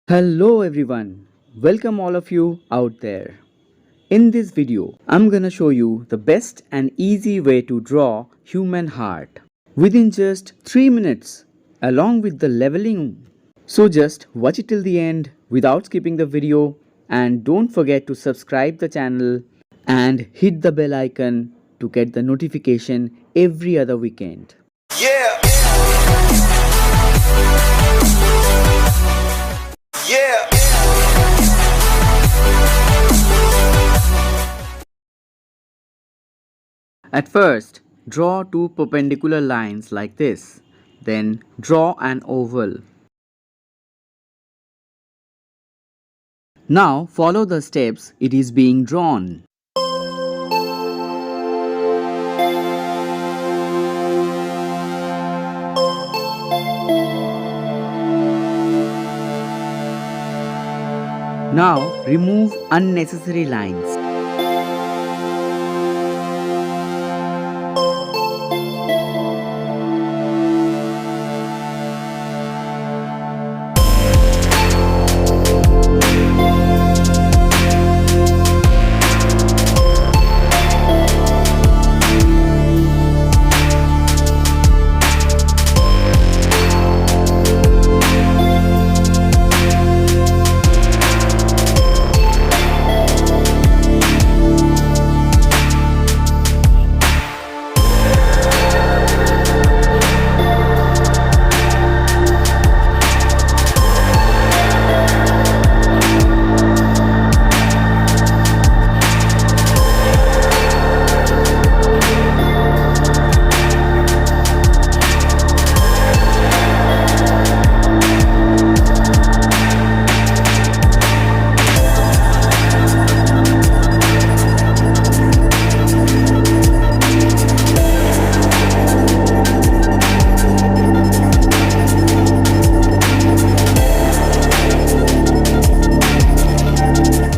Hello everyone, welcome all of you out there. In this video, I'm gonna show you the best and easy way to draw human heart within just 3 minutes along with the leveling. So just watch it till the end without skipping the video and don't forget to subscribe the channel and hit the bell icon to get the notification every other weekend. Yeah. Yeah. At first, draw two perpendicular lines like this. Then draw an oval. Now follow the steps it is being drawn. Now remove unnecessary lines.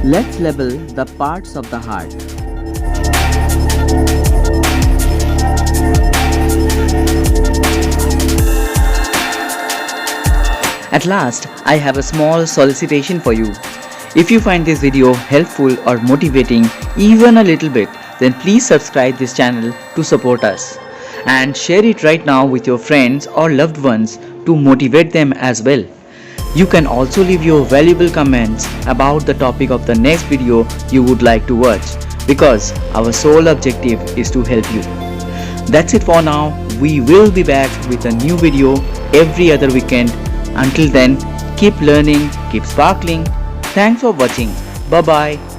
Let's label the parts of the heart. At last, I have a small solicitation for you. If you find this video helpful or motivating even a little bit, then please subscribe this channel to support us. And share it right now with your friends or loved ones to motivate them as well. You can also leave your valuable comments about the topic of the next video you would like to watch, because our sole objective is to help you. That's it for now. We will be back with a new video every other weekend. Until then, keep learning, keep sparkling. Thanks for watching. Bye bye.